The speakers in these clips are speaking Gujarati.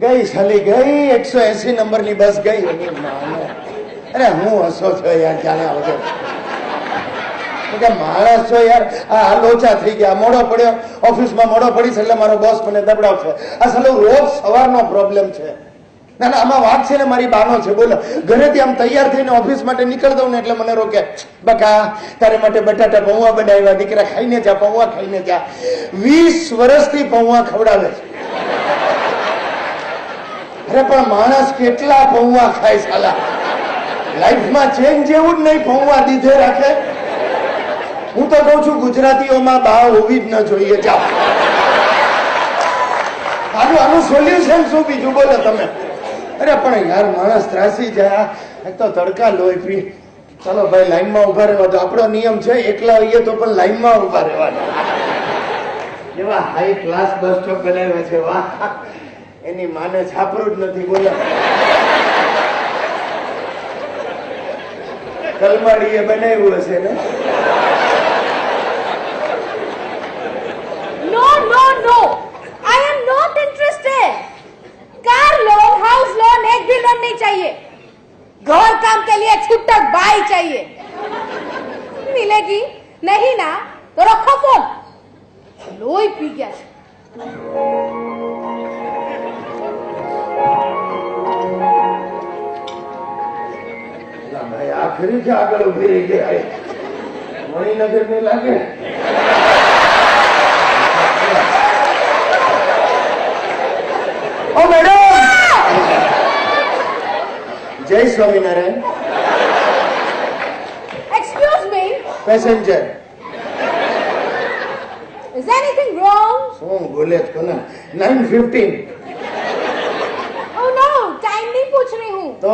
ગઈ સાલી ગઈ 180 નંબરની બસ ગઈ. અરે હું હસો છો યાર જાણ્યા વગર કે માણસ છો યાર. આ લોચા થઈ ગયા, મોડો પડ્યો ઓફિસમાં, મોડો પડીશ એટલે મારો બોસ મને દબડાવશે. આ સાલો રોજ સવારનો પ્રોબ્લેમ છે. ના ના આમાં વાત છે ને મારી બાનો છે. બોલો ઘરેથી આમ તૈયાર થઈને ઓફિસ માટે નીકળ દઉં ને એટલે મને રોકે, બકા તારે માટે બટાટા પૌવા બનાવ્યા, દીકરા ખાઈને જા, પૌવા ખાઈને જા. 20 વર્ષથી પૌવા ખવડાવે છે. અરે પણ માણસ કેટલા પૌવા ખાય સાલા, લાઈફમાં ચેન્જ જેવું જ નહીં, પૌવા દીધે રાખે. હું તો કઉ છું ગુજરાતીઓમાં બા હોવી જ ન જોઈએ. જાઓ આનું સોલ્યુશન શું બીજું બોલો તમે? અરે પણ યાર માણસ ત્રાસી જાય. એક તો તડકા લોહી પી. ચાલો ભાઈ લાઈનમાં ઉભા રહેવા દો. આપણો નિયમ છે એકલા હોઈએ તો પણ લાઈનમાં ઉભા રહેવાના. એવા હાઈ ક્લાસ બસ સ્ટોપ બનાવ્યા છે, વાહ. એની માને છાપરું જ નથી. બોલો કલમાડીએ બનાવ્યું હશે ને? No, I am not interested. Car loan, house loan एक भी लोन नहीं चाहिए. घर काम के लिए छुट्टक बाई चाहिए. मिलेगी नहीं ना तो रखो फोन. लोही पी गया છે. ભાઈ આખરી છે આગળ ઉભી રહી ગયા. મણિનગર ને લાગે. ઓ મેડમ, જય Swaminarayan. Excuse me, passenger. is anything wrong? શું બોલે કોને? 9:15. Oh no, टाइम नहीं पूछ रही हूँ. तो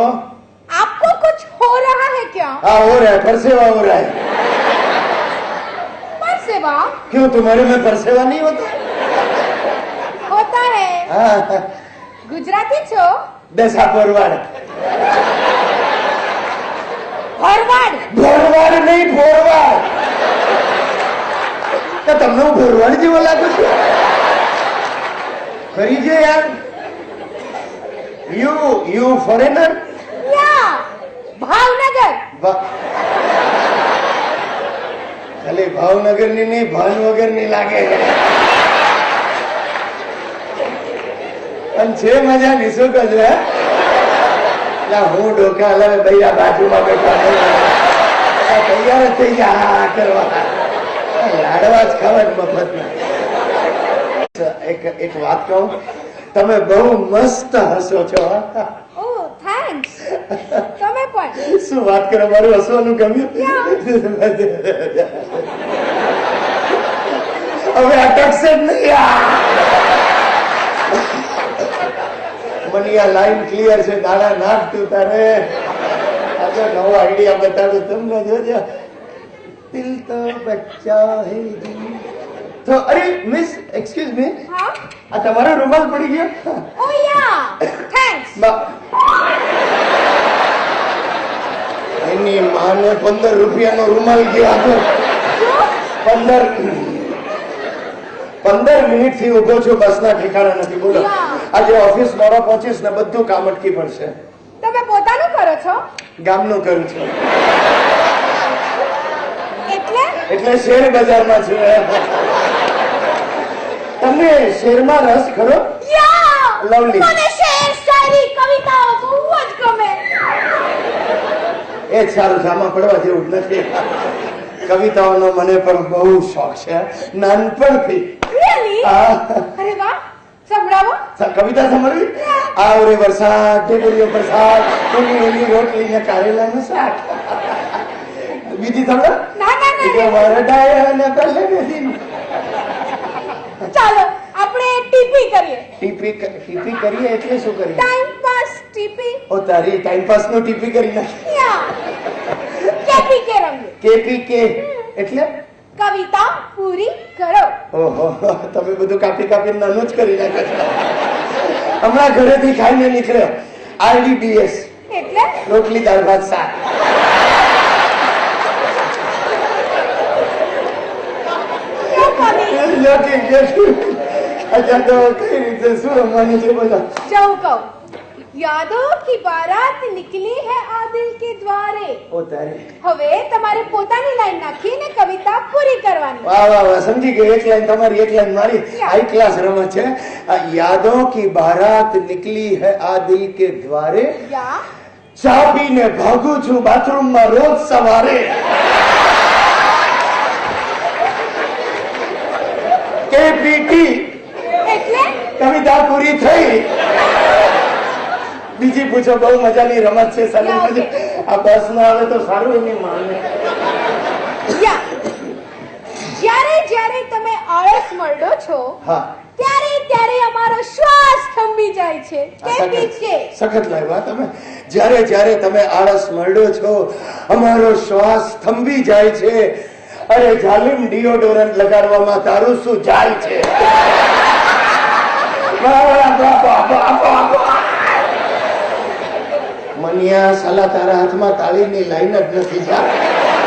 आपको कुछ हो रहा है क्या? हाँ हो रहा है, परसेवा हो रहा है. परसेवा क्यों तुम्हारे में परसेवा नहीं होता? होता है. हाँ गुजराती छो? दशा फॉरवर्ड. फॉरवर्ड ફોરવર્ડ નહીં, ફોરવર્ડ. તો તમને હું ફોરવર્ડ જેવો લાગુ છું? ખરી છે યાર. You foreigner? या भावनगर. ખાલી ભાવનગર ની નહીં, ભાવનગર ની લાગે. પણ છે મજાની. શું કહે છે? હું ડોકા હલાવે ભાઈ આ બાજુમાં બેઠા તૈયાર જ થઈ ગયા કરવા. લાડવા જ ખાવા મફતમાં. એક વાત કહું, તમે બહુ મસ્ત હસો છો. ओह थैंक्स. તમે પણ. શું વાત કરો, મારું હસવાનું ગમ્યું. હવે અટકશે જ નહીં. મને આ લાઈન ક્લિયર છે. દાડા નાખતું તારે. આજે નવો આઈડિયા બતાડું તમને. જોજો. દિલ તો બચ્ચા હે દિલ. તો અરે મિસ એક્સક્યુઝ મી, હા આ તમારો રૂમાલ પડી ગયો. ઓ યા થેન્ક્સ. એની માને 15 રૂપિયાનો રૂમાલ ગયો. 15 મિનિટ થી ઉભો છું, બસના ઠેકાણા નથી. બોલો આજે ઓફિસ મોડો પહોંચીશ ને બધું કામ અટકી પડશે. તમે પોતાનું કરો છો? ગામનું કરું છું. એટલે શેર બજારમાં છું. તમને શેરમાં રસ ખરો? યા લવલી. મને શેર, શાયરી, કવિતાઓ બહુ જ ગમે. એ સારું છે, આમાં પડવા જેવું જ નથી. કવિતાઓનો મને પણ બહુ શોખ છે નાનપણથી. Really? અરે વાહ, સંભળાવો. કવિતા સાંભળવી? આવરે વરસાદ, ઢેબરીઓ પ્રસાદ, ઊની ઊની રોટલી ને કારેલાનું શાક. બીજી સાંભળો. ના ના ના. વરડાય અને પહેલે ચાલો આપણે ટીપી કરીએ. ટીપી કરીએ એટલે શું કરીએ? Time pass TP. ઓ તારી ટાઈમ પાસ નું ટીપી કરી નાખી. યા કેપી કે રંગે. કેપી એટલે કવિતા પૂરી કરો. ઓહો, તમે બધું કાપી કાપી નાનું જ કરી નાખ્યો. હમણાં ઘરેથી ખાઈને નીકળ્યો. RDBS એટલે રોટલી દાળ ભાત શાક. અચ્છા તો કઈ રીતે શું રમવાની છે બધા? जाऊं कहूं यादों की बारात निकली है आ दिल के द्वारे ઓ તારી હવે તમારે પોતાની લાઈન નાખીને કવિતા પૂરી કરવાની વાહ વાહ વાહ સમજી ગઈ એક લાઈન તમારી એક લાઈન મારી હાઈ ક્લાસ રમત છે આ યાદોं की बारात निकली है आ दिल के द्वारे યા ચા પીને ભાગું છું બાથરૂમમાં રોજ સવારે કે પીટી એટલે કવિતા પૂરી થઈ બીજી પૂછો બહુ મજાની રમત છે સારી Yeah, મજા આ બસ ના આવે તો સારું એની માને યા જ્યારે જ્યારે તમે આળસ મળો છો હા ત્યારે ત્યારે અમારો શ્વાસ થંભી જાય છે કે પીછે સખત લાગ્યા તમે જ્યારે જ્યારે તમે આળસ મળો છો અમારો શ્વાસ થંભી જાય છે અરે જાલિમ ડિયોડોરન્ટ લગાડવામાં તારું શું જાય છે વાહ, વાહ, વાહ, વાહ, વાહ, વાહ, વાહ. મનિયા સાલા તારા હાથમાં તાળીની લાઈન જ નથી જા